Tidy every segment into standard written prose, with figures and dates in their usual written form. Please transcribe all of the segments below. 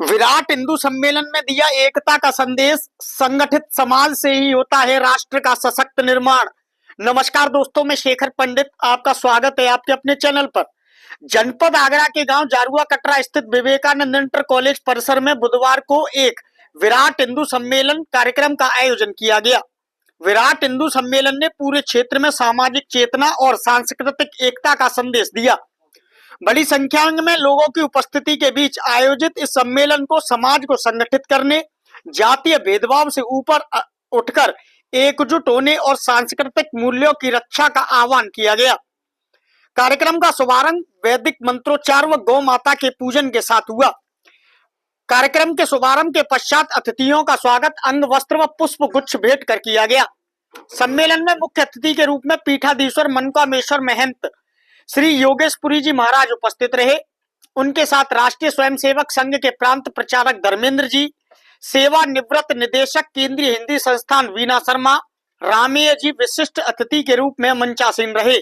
विराट हिंदू सम्मेलन में दिया एकता का संदेश। संगठित समाज से ही होता है राष्ट्र का सशक्त निर्माण। नमस्कार दोस्तों, मैं शेखर पंडित, आपका स्वागत है आपके अपने चैनल पर। जनपद आगरा के गांव जारुआ कटरा स्थित विवेकानंद इंटर कॉलेज परिसर में बुधवार को एक विराट हिंदू सम्मेलन कार्यक्रम का आयोजन किया गया। विराट हिंदू सम्मेलन ने पूरे क्षेत्र में सामाजिक चेतना और सांस्कृतिक एकता का संदेश दिया। बड़ी संख्या में लोगों की उपस्थिति के बीच आयोजित इस सम्मेलन को समाज को संगठित करने, जातीय भेदभाव से ऊपर उठकर एकजुट होने और सांस्कृतिक मूल्यों की रक्षा का आह्वान किया गया। कार्यक्रम का शुभारंभ वैदिक मंत्रोच्चार व गौ माता के पूजन के साथ हुआ। कार्यक्रम के शुभारंभ के पश्चात अतिथियों का स्वागत अंग वस्त्र व पुष्प गुच्छ भेंट कर किया गया। सम्मेलन में मुख्य अतिथि के रूप में पीठाधीश्वर मनकामेश्वर महंत श्री योगेशपुरी जी महाराज उपस्थित रहे। उनके साथ राष्ट्रीय स्वयंसेवक संघ के प्रांत प्रचारक धर्मेंद्र जी, सेवानिवृत्त निदेशक केंद्रीय हिंदी संस्थान वीना शर्मा, रामेय जी विशिष्ट अतिथि के रूप में मंचासीन रहे।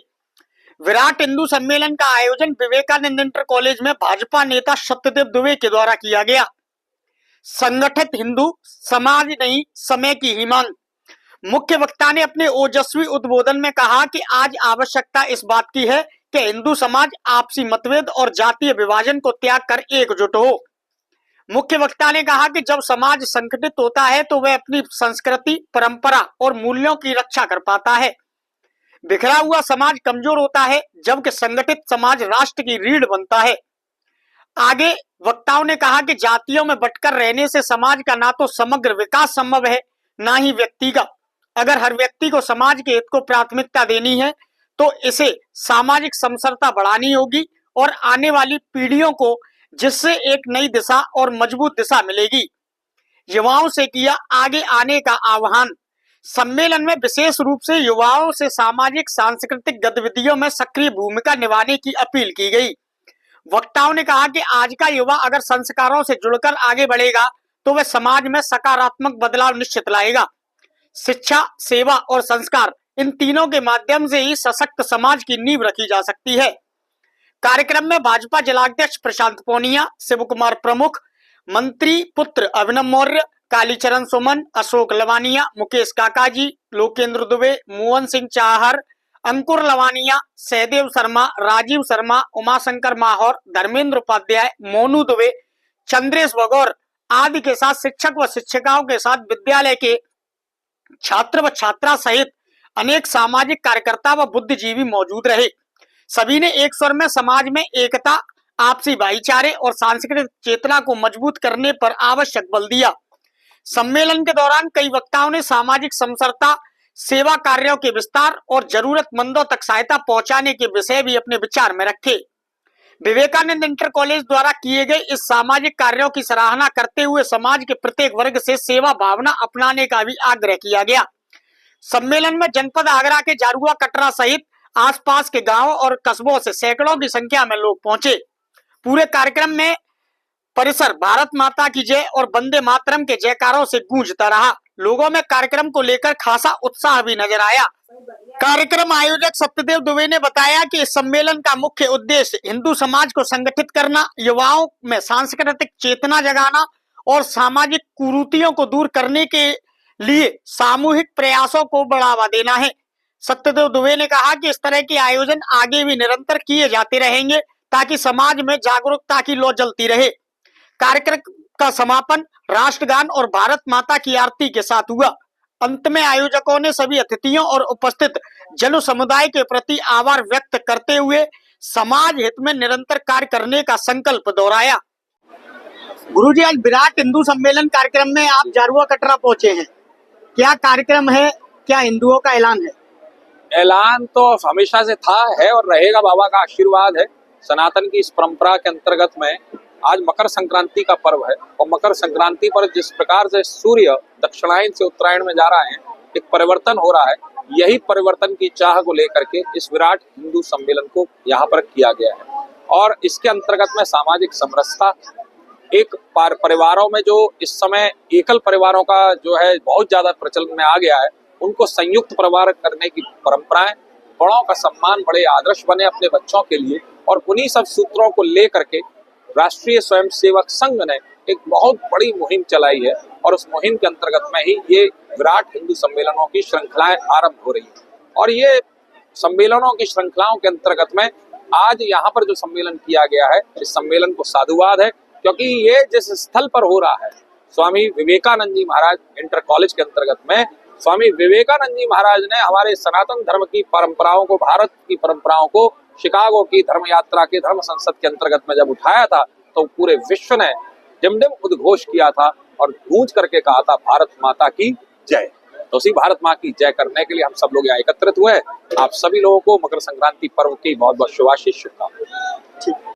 विराट हिंदू सम्मेलन का आयोजन विवेकानंद इंटर कॉलेज में भाजपा नेता सत्यदेव दुबे के द्वारा किया गया। संगठित हिंदू समाज नहीं, समय की ही मांग। मुख्य वक्ता ने अपने ओजस्वी उद्बोधन में कहा कि आज आवश्यकता इस बात की है कि हिंदू समाज आपसी मतभेद और जातीय विभाजन को त्याग कर एकजुट हो। मुख्य वक्ता ने कहा कि जब समाज संगठित होता है तो वह अपनी संस्कृति, परंपरा और मूल्यों की रक्षा कर पाता है। बिखरा हुआ समाज कमजोर होता है, जबकि संगठित समाज राष्ट्र की रीढ़ बनता है। आगे वक्ताओं ने कहा कि जातियों में बंटकर रहने से समाज का ना तो समग्र विकास संभव है, ना ही व्यक्ति का। अगर हर व्यक्ति को समाज के हित को प्राथमिकता देनी है तो इसे सामाजिक समरसता बढ़ानी होगी और आने वाली पीढ़ियों को जिससे एक नई दिशा और मजबूत दिशा मिलेगी। युवाओं से किया आगे आने का आह्वान। सम्मेलन में विशेष रूप से युवाओं से सामाजिक सांस्कृतिक गतिविधियों में सक्रिय भूमिका निभाने की अपील की गई। वक्ताओं ने कहा कि आज का युवा अगर संस्कारों से जुड़कर आगे बढ़ेगा तो वह समाज में सकारात्मक बदलाव निश्चित लाएगा। शिक्षा, सेवा और संस्कार, इन तीनों के माध्यम से ही सशक्त समाज की नींव रखी जा सकती है। कार्यक्रम में भाजपा जिलाध्यक्ष प्रशांत पोनिया, शिव कुमार प्रमुख, मंत्री पुत्र अभिनव मौर्य, कालीचरण सुमन, अशोक लवानिया, मुकेश काकाजी, लोकेंद्र दुबे, मोहन सिंह चाहर, अंकुर लवानिया, सहदेव शर्मा, राजीव शर्मा, उमाशंकर माहौर, धर्मेंद्र उपाध्याय, मोनू दुबे, चंद्रेश बगौर आदि के साथ शिक्षक व शिक्षिकाओं के साथ विद्यालय के छात्र व छात्रा सहित अनेक सामाजिक कार्यकर्ता व बुद्धिजीवी मौजूद रहे। सभी ने एक स्वर में समाज में एकता, आपसी भाईचारे और सांस्कृतिक चेतना को मजबूत करने पर आवश्यक बल दिया। सम्मेलन के दौरान कई वक्ताओं ने सामाजिक समरसता, सेवा कार्यों के विस्तार और जरूरतमंदों तक सहायता पहुंचाने के विषय भी अपने विचार में रखे। विवेकानंद इंटर कॉलेज द्वारा किए गए इस सामाजिक कार्यों की सराहना करते हुए समाज के प्रत्येक वर्ग से सेवा भावना अपनाने का भी आग्रह किया गया। सम्मेलन में जनपद आगरा के जारुआ कटरा सहित आसपास के गांवों और कस्बों से सैकड़ों की संख्या में लोग पहुंचे। पूरे कार्यक्रम में परिसर भारत माता की जय और वंदे मातरम के जयकारों से गूंजता रहा। लोगों में कार्यक्रम को लेकर खासा उत्साह भी नजर आया। कार्यक्रम आयोजक सत्यदेव दुबे ने बताया कि इस सम्मेलन का मुख्य उद्देश्य हिंदू समाज को संगठित करना, युवाओं में सांस्कृतिक चेतना जगाना और सामाजिक कुरीतियों को दूर करने के लिए सामूहिक प्रयासों को बढ़ावा देना है। सत्यदेव दुबे ने कहा कि इस तरह के आयोजन आगे भी निरंतर किए जाते रहेंगे ताकि समाज में जागरूकता की लौ जलती रहे। कार्यक्रम का समापन राष्ट्रगान और भारत माता की आरती के साथ हुआ। अंत में आयोजकों ने सभी अतिथियों और उपस्थित जन समुदाय के प्रति आभार व्यक्त करते हुए समाज हित में निरंतर कार्य करने का संकल्प दोहराया। गुरुजी, आज विराट हिंदू सम्मेलन कार्यक्रम में आप जारुआ कटरा पहुंचे हैं, क्या कार्यक्रम है, क्या हिंदुओं का ऐलान है? ऐलान तो हमेशा से था, है और रहेगा। बाबा का आशीर्वाद है। सनातन की इस परंपरा के अंतर्गत में आज मकर संक्रांति का पर्व है और मकर संक्रांति पर जिस प्रकार से सूर्य दक्षिणायन से उत्तरायण में जा रहा है, एक परिवर्तन हो रहा है। यही परिवर्तन की चाह को लेकर के इस विराट हिंदू सम्मेलन को यहाँ पर किया गया है और इसके अंतर्गत में सामाजिक समरसता, एक परिवारों में जो इस समय एकल परिवारों का जो है बहुत ज्यादा प्रचलन में आ गया है, उनको संयुक्त परिवार करने की परंपराएं, बड़ों का सम्मान, बड़े आदर्श बने अपने बच्चों के लिए और उन्हीं सब सूत्रों को लेकर के राष्ट्रीय स्वयंसेवक संघ ने एक बहुत बड़ी मुहिम चलाई है और उस मुहिम के अंतर्गत में ही ये विराट हिंदू सम्मेलनों की श्रृंखलाएं आरंभ हो रही है। और ये सम्मेलनों की श्रृंखलाओं के अंतर्गत में आज यहाँ पर जो सम्मेलन किया गया है, इस सम्मेलन को साधुवाद है, क्योंकि ये जिस स्थल पर हो रहा है, स्वामी विवेकानंद जी महाराज इंटर कॉलेज के अंतर्गत में, स्वामी विवेकानंद जी महाराज ने हमारे सनातन धर्म की परंपराओं को, भारत की परंपराओं को शिकागो की धर्म यात्रा के धर्म संसद के अंतर्गत में जब उठाया था तो पूरे विश्व ने डिमडिम उद्घोष किया था और गूंज करके कहा था भारत माता की जय। तो उसी भारत माँ की जय करने के लिए हम सब लोग यहाँ एकत्रित हुए। आप सभी लोगों को मकर संक्रांति पर्व की बहुत बहुत शुभाशीष शुभकामनाएं।